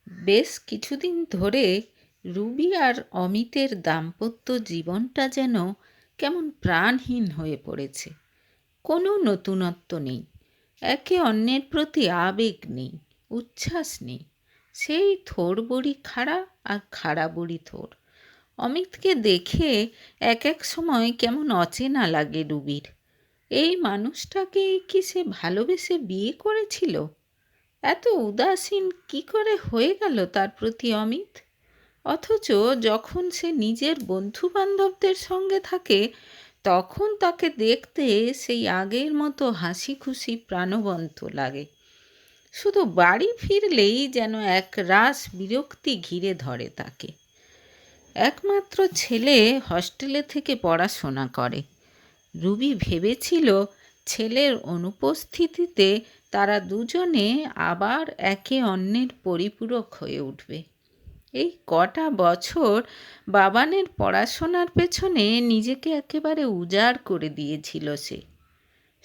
বেশ কিছুদিন ধরে রুবি আর অমিতের দাম্পত্য জীবনটা যেন কেমন প্রাণহীন হয়ে পড়েছে। কোনো নতুনত্ব নেই, একে অন্যের প্রতি আবেগ নেই, উচ্ছ্বাস নেই। সেই থোড় বড়ি খাড়া আর খাড়া বড়ি থোড়। অমিতকে দেখে এক এক সময় কেমন অচেনা লাগে রুবির। এই মানুষটাকেই কি সে ভালোবেসে বিয়ে করেছিল? এত উদাসীন কি করে হয়ে গেল তার প্রতি অমিত? অথচ যখন সে নিজের বন্ধু বান্ধবদের সঙ্গে থাকে তখন তাকে দেখতে সেই আগের মতো হাসি খুশি প্রাণবন্ত লাগে। শুধু বাড়ি ফিরলেই যেন এক রাস বিরক্তি ঘিরে ধরে তাকে। একমাত্র ছেলে হস্টেলে থেকে পড়াশোনা করে। রুবি ভেবেছিল ছেলের অনুপস্থিতিতে তারা দুজনে আবার একে অন্যের পরিপূরক হয়ে উঠবে। এই কটা বছর বাবানের পড়াশোনার পেছনে নিজেকে একেবারে উজাড় করে দিয়েছিল সে।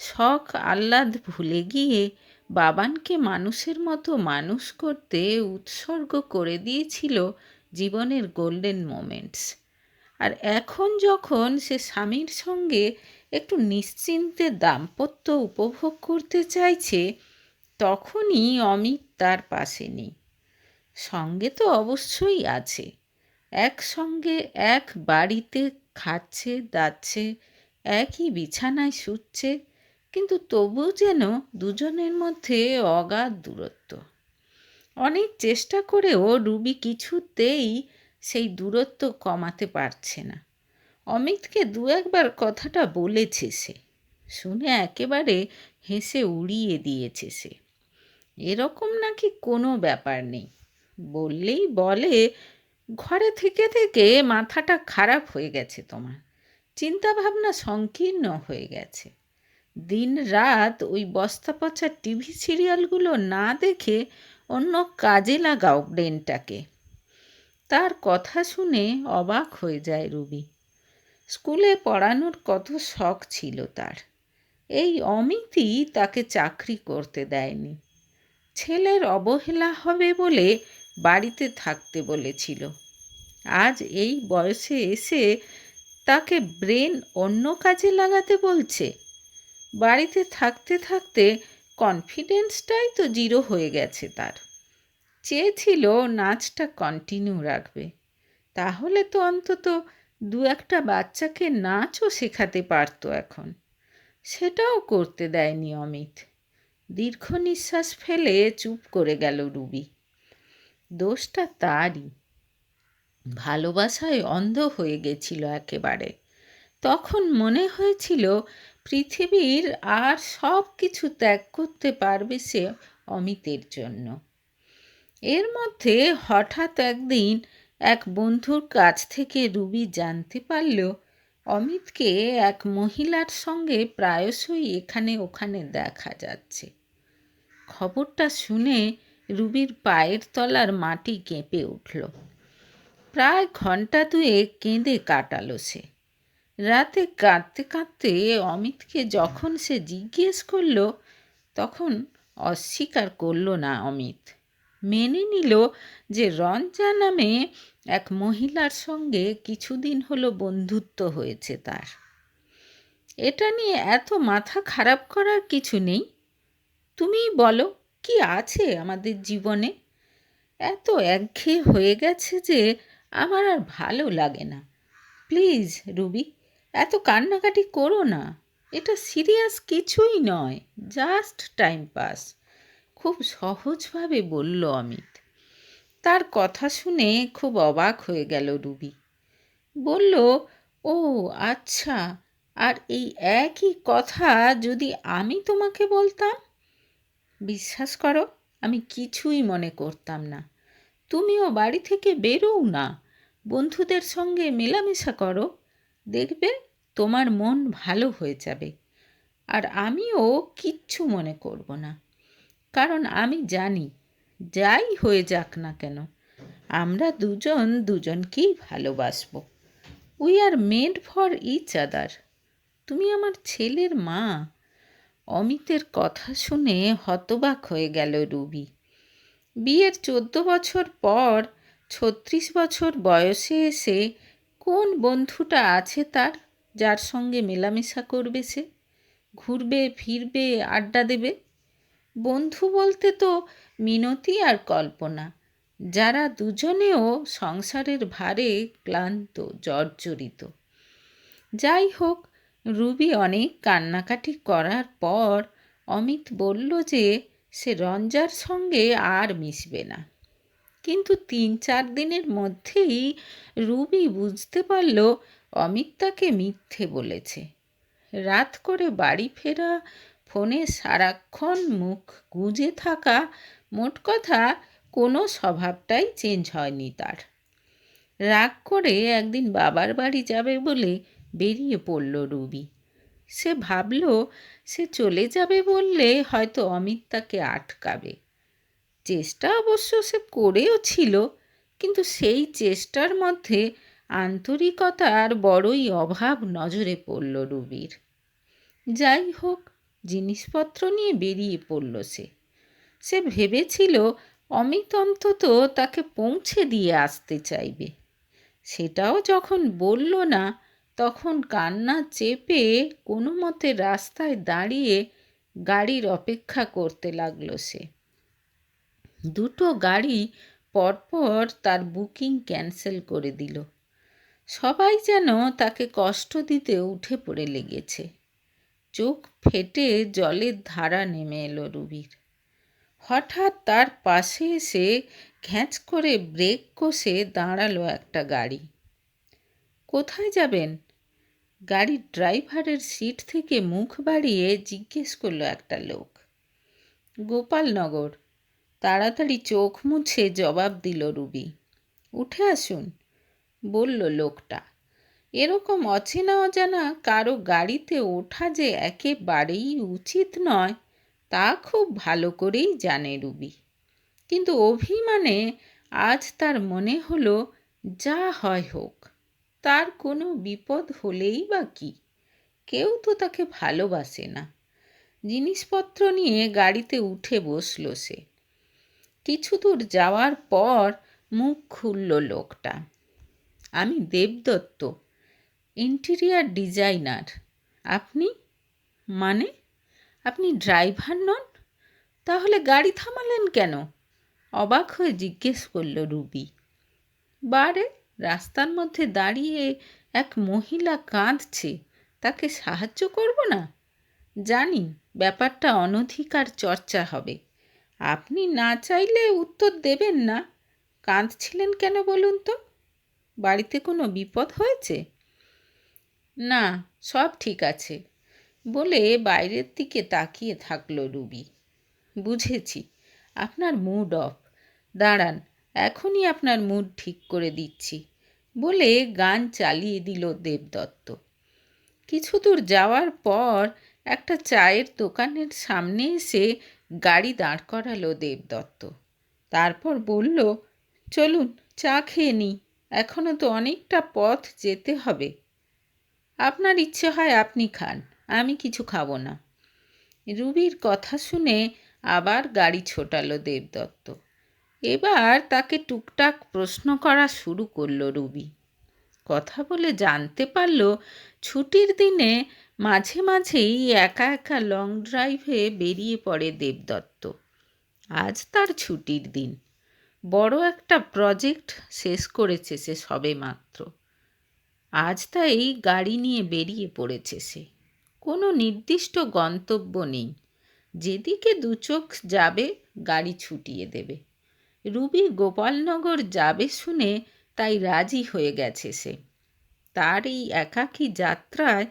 শখ আহ্লাদ ভুলে গিয়ে বাবানকে মানুষের মতো মানুষ করতে উৎসর্গ করে দিয়েছিল জীবনের গোল্ডেন মোমেন্টস। আর এখন যখন সে স্বামীর সঙ্গে একটু নিশ্চিন্তে দাম্পত্য উপভোগ করতে চাইছে, তখনই অমিত তার পাশে নেই। সঙ্গে তো অবশ্যই আছে, একসঙ্গে এক বাড়িতে খাচ্ছে দাচ্ছে, একই বিছানায় শুচ্ছে, কিন্তু তবু যেন দুজনের মধ্যে অগাধ দূরত্ব। অনেক চেষ্টা করেও রুবি কিছুতেই সেই দূরত্ব কমাতে পারছে না। অমিতকে দু একবার কথাটা বলেছে সে, শুনে একেবারে হেসে উড়িয়ে দিয়েছে সে। এরকম নাকি কোনো ব্যাপার নেই, বললেই বলে ঘরে থেকে থেকে মাথাটা খারাপ হয়ে গেছে তোমার, চিন্তাভাবনা সংকীর্ণ হয়ে গেছে। দিন রাত ওই বস্তা পচা টিভি সিরিয়ালগুলো না দেখে অন্য কাজে লাগাও ব্রেনটাকে। তার কথা শুনে অবাক হয়ে যায় রুবি। স্কুলে পড়ানোর কত শখ ছিল তার, এই অমিতই তাকে চাকরি করতে দেয়নি। ছেলের অবহেলা হবে বলে বাড়িতে থাকতে বলেছিল। আজ এই বয়সে এসে তাকে ব্রেন অন্য কাজে লাগাতে বলছে। বাড়িতে থাকতে থাকতে কনফিডেন্সটাই তো জিরো হয়ে গেছে তার। চেয়েছিল নাচটা কন্টিনিউ রাখবে, তাহলে তো অন্তত দু একটা বাচ্চাকে নাচও শেখাতে পারতো এখন। সেটাও করতে দেয়নি অমিত। দীর্ঘ নিঃশ্বাস ফেলে চুপ করে গেল রুবি। দোষটা তারই, ভালোবাসায় অন্ধ হয়ে গেছিল একেবারে। তখন মনে হয়েছিল পৃথিবীর আর সব কিছু ত্যাগ করতে পারবে সে অমিতের জন্য। এর মধ্যে হঠাৎ একদিন এক বন্ধুর কাছ থেকে রুবি জানতে পারল অমিতকে এক মহিলার সঙ্গে প্রায়শই এখানে ওখানে দেখা যাচ্ছে। খবরটা শুনে রুবির পায়ের তলার মাটি কেঁপে উঠল। প্রায় ঘন্টা দুয়েক কেঁদে কাটালো সে। রাতে কাঁদতে কাঁদতে অমিতকে যখন সে জিজ্ঞেস করল, তখন অস্বীকার করল না অমিত। মেনে নিল যে রঞ্জা নামে এক মহিলার সঙ্গে কিছুদিন হলো বন্ধুত্ব হয়েছে তার। এটা নিয়ে এত মাথা খারাপ করার কিছু নেই। তুমিই বলো, কি আছে আমাদের জীবনে? এত একঘেয়ে হয়ে গেছে যে আমার আর ভালো লাগে না। প্লিজ রুবি, এত কান্নাকাটি করো না। এটা সিরিয়াস কিছুই নয়, জাস্ট টাইম পাস। খুব সহজভাবে বলল অমিত। তার কথা শুনে খুব অবাক হয়ে গেল রুবি। বলল, ও আচ্ছা, আর এই একই কথা যদি আমি তোমাকে বলতাম? বিশ্বাস করো, আমি কিছুই মনে করতাম না। তুমিও বাড়ি থেকে বেরোও না, বন্ধুদের সঙ্গে মেলামেশা করো, দেখবে তোমার মন ভালো হয়ে যাবে। আর আমিও কিচ্ছু মনে করব না, কারণ আমি জানি যাই হয়ে যাক না কেন আমরা দুজন দুজনকেই ভালোবাসবো। We are made for each other. তুমি আমার ছেলের মা। অমিতের কথা শুনে হতবাক হয়ে গেল রুবি। বিয়ের 14 বছর পর 36 বছর বয়সে এসে কোন বন্ধুটা আছে তার, যার সঙ্গে মেলামেশা করবে সে? ঘুরবে ফিরবে, আড্ডা দেবে? বন্ধু বলতে তো মিনতি আর কল্পনা, যারা দুজনেও সংসারের ভারে ক্লান্ত, জর্জরিত। যাই হোক, রুবি অনেক কান্নাকাটি করার পর অমিত বলল যে সে রঞ্জার সঙ্গে আর মিশবে না। কিন্তু 3-4 দিনের মধ্যেই রুবি বুঝতে পারল অমিত তাকে মিথ্যে বলেছে। রাত করে বাড়ি ফেরা, ফোনে সারাক্ষণ মুখ গুঁজে থাকা, মোট কথা কোনো স্বভাবটাই চেঞ্জ হয়নি তার। রাগ করে একদিন বাবার বাড়ি যাবে বলে বেরিয়ে পড়ল রুবি। সে ভাবল সে চলে যাবে বললে হয়তো অমিত তাকে আটকাবে। চেষ্টা অবশ্য সে করেও ছিল, কিন্তু সেই চেষ্টার মধ্যে আন্তরিকতার বড়ই অভাব নজরে পড়ল রুবির। যাই হোক, জিনিসপত্র নিয়ে বেরিয়ে পড়ল সে। সে ভেবেছিল অমিত অন্তত তাকে পৌঁছে দিয়ে আসতে চাইবে। সেটাও যখন বলল না, তখন কান্না চেপে কোনো মতে রাস্তায় দাঁড়িয়ে গাড়ির অপেক্ষা করতে লাগলো সে। 2টো গাড়ি পরপর তার বুকিং ক্যান্সেল করে দিল। সবাই যেন তাকে কষ্ট দিতে উঠে পড়ে লেগেছে। চোখ ফেটে জলের ধারা নেমে এলো রুবির। হঠাৎ তার পাশে এসে ঘ্যাঁচ করে ব্রেক কষে দাঁড়ালো একটা গাড়ি। কোথায় যাবেন? গাড়ির ড্রাইভারের সিট থেকে মুখ বাড়িয়ে জিজ্ঞেস করলো একটা লোক। গোপালনগর, তাড়াতাড়ি চোখ মুছে জবাব দিল রুবি। উঠে আসুন, বলল লোকটা। এরকম অচেনা অজানা কারো গাড়িতে ওঠা যে একেবারেই উচিত নয়, তা খুব ভালো করেই জানে রুবি। কিন্তু অভিমানে আজ তার মনে হলো যা হয় হোক, তার কোনো বিপদ হলেই বা কি, কেউ তো তাকে ভালোবাসে না। জিনিসপত্র নিয়ে গাড়িতে উঠে বসল সে। কিছু দূর যাওয়ার পর মুখ খুলল লোকটা। আমি দেবদত্ত, ইন্টেরিয়ার ডিজাইনার। আপনি? মানে আপনি ড্রাইভার নন? তাহলে গাড়ি থামালেন কেন? অবাক হয়ে জিজ্ঞেস করল রুবি। বারে, রাস্তার মধ্যে দাঁড়িয়ে এক মহিলা কাঁদছে, তাকে সাহায্য করব না? জানি ব্যাপারটা অনধিকার চর্চা হবে। আপনি না চাইলে উত্তর দেবেন না। কাঁদছিলেন কেন বলুন তো? বাড়িতে কোনো বিপদ হয়েছে? না, সব ঠিক আছে, বলে বাইরের দিকে তাকিয়ে থাকলো রুবি। বুঝেছি, আপনার মুড অফ। দাঁড়ান, এখনই আপনার মুড ঠিক করে দিচ্ছি, বলে গান চালিয়ে দিল দেবদত্ত। কিছু দূর যাওয়ার পর একটা চায়ের দোকানের সামনে এসে গাড়ি দাঁড় করালো দেবদত্ত। তারপর বলল, চলুন চা খেয়ে নিই, এখনও তো অনেকটা পথ যেতে হবে। আপনার ইচ্ছে হয় আপনি খান, আমি কিছু খাবো না। রুবির কথা শুনে আবার গাড়ি ছোটালো দেবদত্ত। এবার তাকে টুকটাক প্রশ্ন করা শুরু করলো রুবি। কথা বলে জানতে পারল ছুটির দিনে মাঝে মাঝেই একা একা লং ড্রাইভে বেরিয়ে পড়ে দেবদত্ত। আজ তার ছুটির দিন। বড় একটা প্রজেক্ট শেষ করেছে সে সবে মাত্র। আজ তাই গাড়ি নিয়ে বেরিয়ে পড়েছে সে। কোনো নির্দিষ্ট গন্তব্য নেই, যেদিকে দুচোখ যাবে গাড়ি ছুটিয়ে দেবে। রুবি গোপালনগর যাবে শুনে তাই রাজি হয়ে গেছে সে। তার এই একাকী যাত্রায়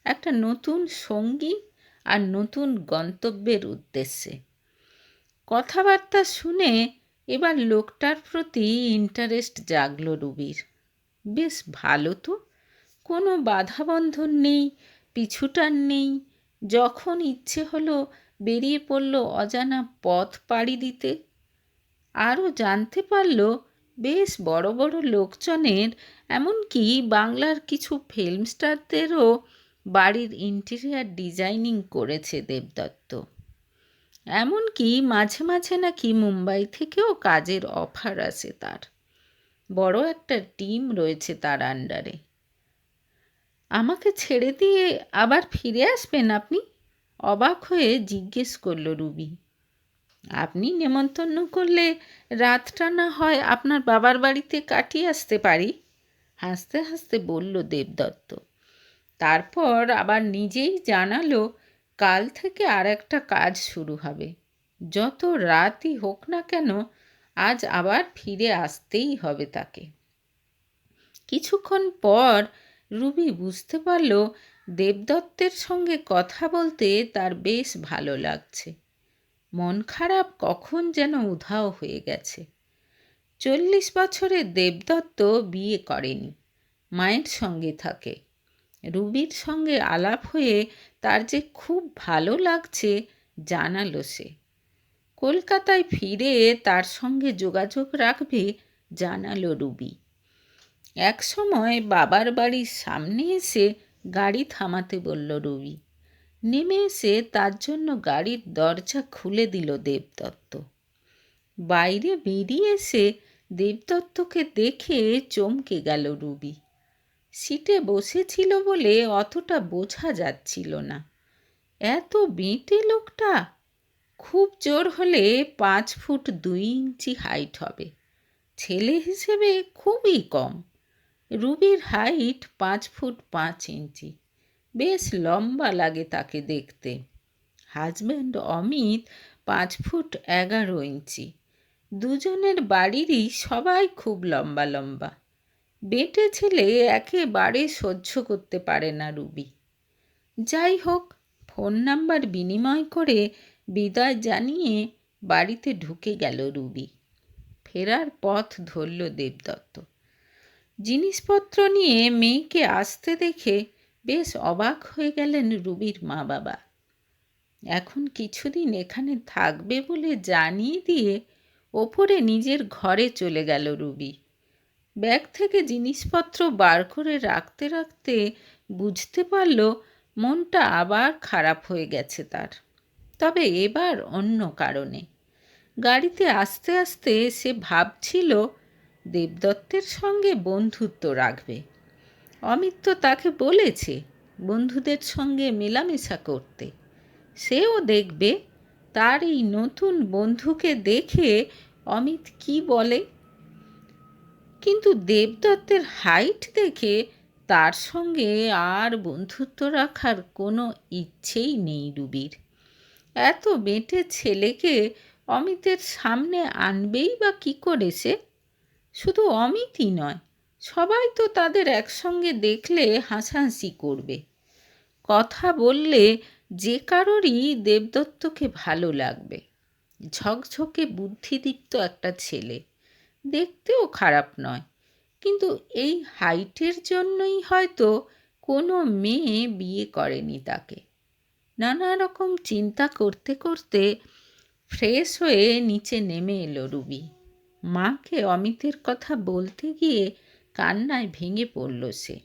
একটা নতুন সঙ্গী আর নতুন গন্তব্যের উদ্দেশ্যে। কথাবার্তা শুনে এবার লোকটার প্রতি ইন্টারেস্ট জাগল রুবির। বেশ ভালো তো, কোনো বাধাবন্ধন নেই, পিছুটান নেই। যখন ইচ্ছে হলো বেরিয়ে পড়ল অজানা পথ পাড়ি দিতে। আরও জানতে পারল বেশ বড় বড় লোকজনের, এমনকি বাংলার কিছু ফিল্ম স্টারদেরও বাড়ির ইন্টেরিয়ার ডিজাইনিং করেছে দেবদত্ত। এমনকি মাঝে মাঝে নাকি মুম্বাই থেকেও কাজের অফার আসে তার। বড় একটা টিম রয়েছে তার আন্ডারে। আমাকে ছেড়ে দিয়ে আবার ফিরে আসবেন আপনি? অবাক হয়ে জিজ্ঞেস করল রুবি। আপনি নেমন্তন্ন করলে রাতটা না হয় আপনার বাবার বাড়িতে কাটিয়ে আসতে পারি, হাসতে হাসতে বলল দেবদত্ত। তারপর আবার নিজেই জানালো কাল থেকে আর একটা কাজ শুরু হবে। যত রাতই হোক না কেন আজ আবার ফিরে আসতেই হবে তাকে। কিছুক্ষণ পর রুবি বুঝতে পারল দেবদত্তের সঙ্গে কথা বলতে তার বেশ ভালো লাগছে। মন খারাপ কখন যেন উধাও হয়ে গেছে। 40 বছরের দেবদত্ত বিয়ে করেনি, মায়ের সঙ্গে থাকে। রুবির সঙ্গে আলাপ হয়ে তার যে খুব ভালো লাগছে জানালো সে। কলকাতায় ফিরে তার সঙ্গে যোগাযোগ রাখবে জানালো রুবি। এক সময় বাবার বাড়ির সামনে এসে গাড়ি থামাতে বলল রুবি। নেমে এসে তার জন্য গাড়ির দরজা খুলে দিল দেবদত্ত। বাইরে বেরিয়ে এসে দেবদত্তকে দেখে চমকে গেল রুবি। সিটে বসেছিল বলে অতটা বোঝা যাচ্ছিল না। এত বেঁটে লোকটা! খুব জোর হলে 5 ফুট 2 ইঞ্চি হাইট হবে। ছেলে হিসেবে খুবই কম। রুবির হাইট 5 ফুট 5 ইঞ্চি। বেশ লম্বা লাগে তাকে দেখতে। হাজব্যান্ড অমিত 5 ফুট 11 ইঞ্চি। দুজনের বাড়িরই সবাই খুব লম্বা লম্বা। বেটে ছেলে একেবারে সহ্য করতে পারে না রুবি। যাই হোক, ফোন নাম্বার বিনিময় করে বিদায় জানিয়ে বাড়িতে ঢুকে গেল রুবি। ফেরার পথ ধরল দেবদত্ত। জিনিসপত্র নিয়ে মেয়েকে আসতে দেখে বেশ অবাক হয়ে গেলেন রুবির মা বাবা। এখন কিছুদিন এখানে থাকবে বলে জানিয়ে দিয়ে ওপরে নিজের ঘরে চলে গেল রুবি। ব্যাগ থেকে জিনিসপত্র বার করে রাখতে রাখতে বুঝতে পারল মনটা আবার খারাপ হয়ে গেছে তার। তবে এবার অন্য কারণে। গাড়িতে আস্তে আস্তে সে ভাবছিল দেবদত্তের সঙ্গে বন্ধুত্ব রাখবে। অমিত তো তাকে বলেছে বন্ধুদের সঙ্গে মেলামেশা করতে। সেও দেখবে তার এই নতুন বন্ধুকে দেখে অমিত কি বলে। কিন্তু দেবদত্তের হাইট দেখে তার সঙ্গে আর বন্ধুত্ব রাখার কোনো ইচ্ছেই নেই রুবির। এত বেঁটে ছেলেকে অমিতের সামনে আনবেই বা কী করে সে? শুধু অমিতই নয়, সবাই তো তাদের একসঙ্গে দেখলে হাসাহাসি করবে। কথা বললে যে কারোরই দেবদত্তকে ভালো লাগবে। ঝকঝকে বুদ্ধিদীপ্ত একটা ছেলে, দেখতেও খারাপ নয়। কিন্তু এই হাইটের জন্যই হয়তো কোনো মেয়ে বিয়ে করেনি তাকে। নানা রকম চিন্তা করতে করতে ফ্রেশ হয়ে নিচে নেমে এলো রুবি। মাকে অমিতের কথা বলতে গিয়ে কান্নায় ভেঙে পড়ল সে।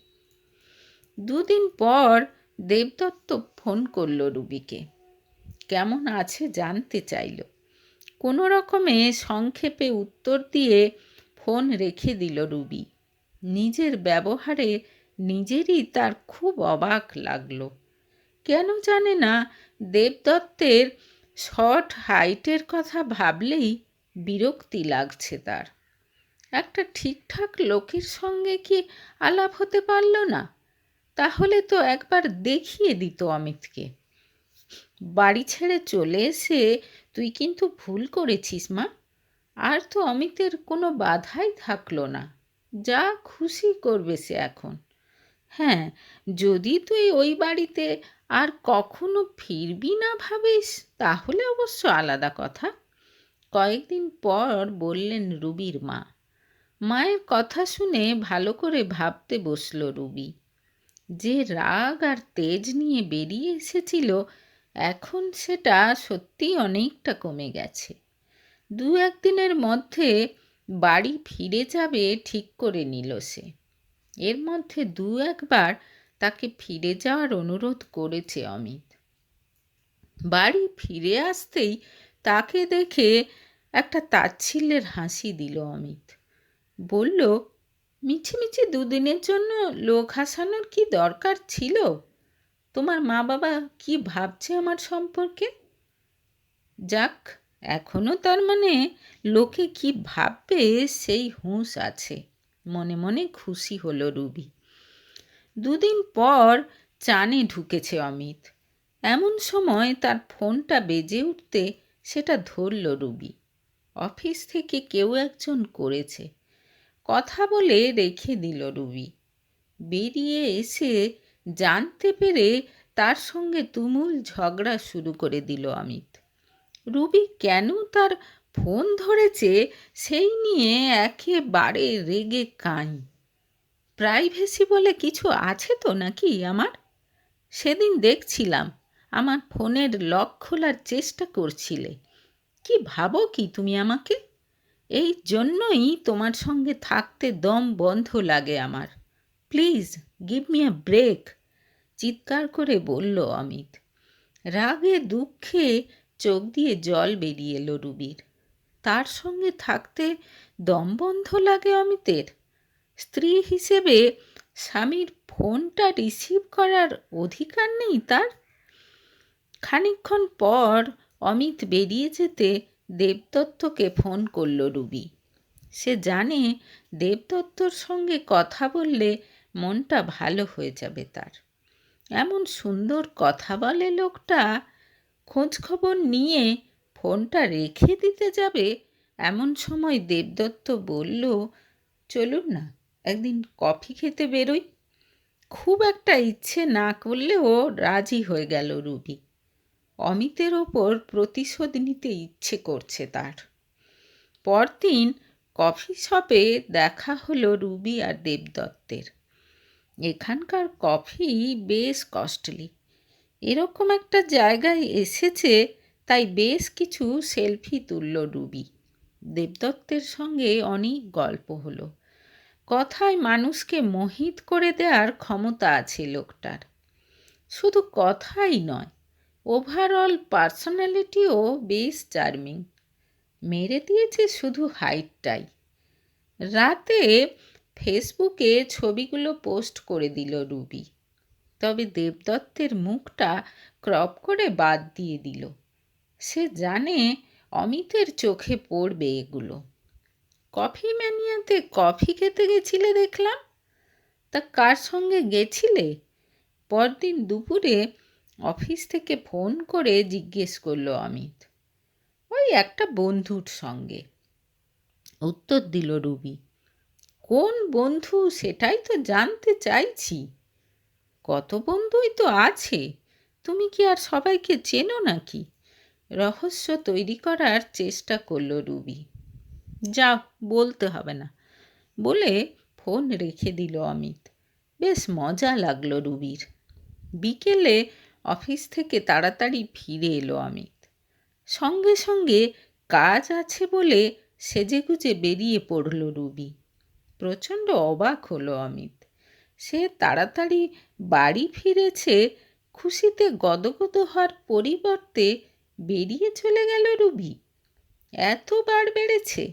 2 দিন পর দেবদত্ত ফোন করল রুবিকে। কেমন আছে জানতে চাইল। কোনো রকমে সংক্ষেপে উত্তর দিয়ে ফোন রেখে দিল রুবি। নিজের ব্যবহারে নিজেরই তার খুব অবাক লাগলো। কেন জানে না দেবদত্তের শর্ট হাইটের কথা ভাবলেই বিরক্তি লাগছে তার। একটা ঠিকঠাক লোকের সঙ্গে কি আলাপ হতে পারল না? তাহলে তো একবার দেখিয়ে দিত অমিতকে। বাড়ি ছেড়ে চলে এসে তুই কিন্তু ভুল করেছিস মা। আর তো অমিতের কোনো বাধাই থাকলো না। যা খুশি করবে সে এখন। হ্যাঁ, যদি তুই ওই বাড়িতে আর কখনো ফিরবি না ভাবিস তাহলে অবশ্য আলাদা কথা। কয়েকদিন পর বললেন রুবির মা। মায়ের কথা শুনে ভালো করে ভাবতে বসল রুবি। যে রাগ আর তেজ নিয়ে বেরিয়ে এসেছিল এখন সেটা সত্যিই অনেকটা কমে গেছে। 2-1 দিনের মধ্যে বাড়ি ফিরে যাবে ঠিক করে নিল সে। এর মধ্যে 2-1 বার তাকে ফিরে যাওয়ার অনুরোধ করেছে অমিত। বাড়ি ফিরে আসতেই তাকে দেখে একটা তাচ্ছিল্যের হাসি দিল অমিত। বলল, মিছিমিছি দুদিনের জন্য লোক হাসানোর কি দরকার ছিল? তোমার মা বাবা কি ভাবছে আমার সম্পর্কে? যাক, এখনো তার মানে লোকে কি ভাববে সেই হুঁশ আছে। মনে মনে খুশি হলো রুবি। দুদিন পর চানে ঢুকেছে অমিত। এমন সময় তার ফোনটা বেজে উঠতে সেটা ধরল রুবি। অফিস থেকে কেউ একজন করেছে। কথা বলে রেখে দিল রুবি। বেরিয়ে এসে জানতে পেরে তার সঙ্গে তুমুল ঝগড়া শুরু করে দিল অমিত। রুবি কেন তার ফোন ধরেছে সেই নিয়ে একেবারে রেগে কাঁই। প্রাইভেসি বলে কিছু আছে তো নাকি আমার? সেদিন দেখছিলাম আমার ফোনের লক খোলার চেষ্টা করছিলে। কি ভাবো কি তুমি আমাকে? এই জন্যই তোমার সঙ্গে থাকতে দম বন্ধ লাগে আমার। Please give me a break, চিৎকার করে বলল অমিত। রাগে দুঃখে চোখ দিয়ে জল বেরিয়ে এলো রুবির। তার সঙ্গে থাকতে দম বন্ধ লাগে অমিতের? স্ত্রী হিসেবে স্বামীর ফোনটা রিসিভ করার অধিকার নেই তার? খানিকক্ষণ পর অমিত বেরিয়ে যেতে দেবদত্তকে ফোন করল রুবি। সে জানে দেবদত্তর সঙ্গে কথা বললে মনটা ভালো হয়ে যাবে তার। এমন সুন্দর কথা বলে লোকটা। খোঁজখবর নিয়ে ফোনটা রেখে দিতে যাবে এমন সময় দেবদত্ত বলল, চলুন না একদিন কফি খেতে বেরোই। খুব একটা ইচ্ছে না করলেও রাজি হয়ে গেল রুবি। অমিতের ওপর প্রতিশোধ নিতে ইচ্ছে করছে তার। পরদিন কফি শপে দেখা হলো রুবি আর দেবদত্তের। এখানকার কফি বেশ কস্টলি। এরকম একটা জায়গায় এসেছে তাই বেশ কিছু সেলফি তুলল রুবি। দেবদত্তের সঙ্গে অনেক গল্প হলো। কথায় মানুষকে মোহিত করে দেওয়ার ক্ষমতা আছে লোকটার। শুধু কথাই নয়, ওভারঅল পার্সোনালিটিও বেশ চার্মিং। মেরে দিয়েছে শুধু হাইটটাই। রাতে ফেসবুকে ছবিগুলো পোস্ট করে দিল রুবি। তবে দেবদত্তের মুখটা ক্রপ করে বাদ দিয়ে দিল। সে জানে অমিতের চোখে পড়বে এগুলো। কফি ম্যানিয়াতে কফি খেতে গেছিলে দেখলাম, তা কার সঙ্গে গেছিলে? পরদিন দুপুরে অফিস থেকে ফোন করে জিজ্ঞেস করলো অমিত। ওই একটা বন্ধুর সঙ্গে, উত্তর দিল রুবি। কোন বন্ধু সেটাই তো জানতে চাইছি। কত বন্ধুই তো আছে, তুমি কি আর সবাইকে চেনো নাকি? রহস্য তৈরি করার চেষ্টা করল রুবি। যাও, বলতে হবে না, বলে ফোন রেখে দিল অমিত। বেশ মজা লাগলো রুবির। বিকেলে অফিস থেকে তাড়াতাড়ি ফিরে এলো অমিত। সঙ্গে সঙ্গে কাজ আছে বলে সেজেগুজে বেরিয়ে পড়ল রুবি। প্রচণ্ড অবাক হলো অমিত। সে তাড়াতাড়ি বাড়ি ফিরেছে খুশিতে গদগদ হওয়ার পরিবর্তে বেরিয়ে চলে গেল রুবি। এত বার বেড়েছে?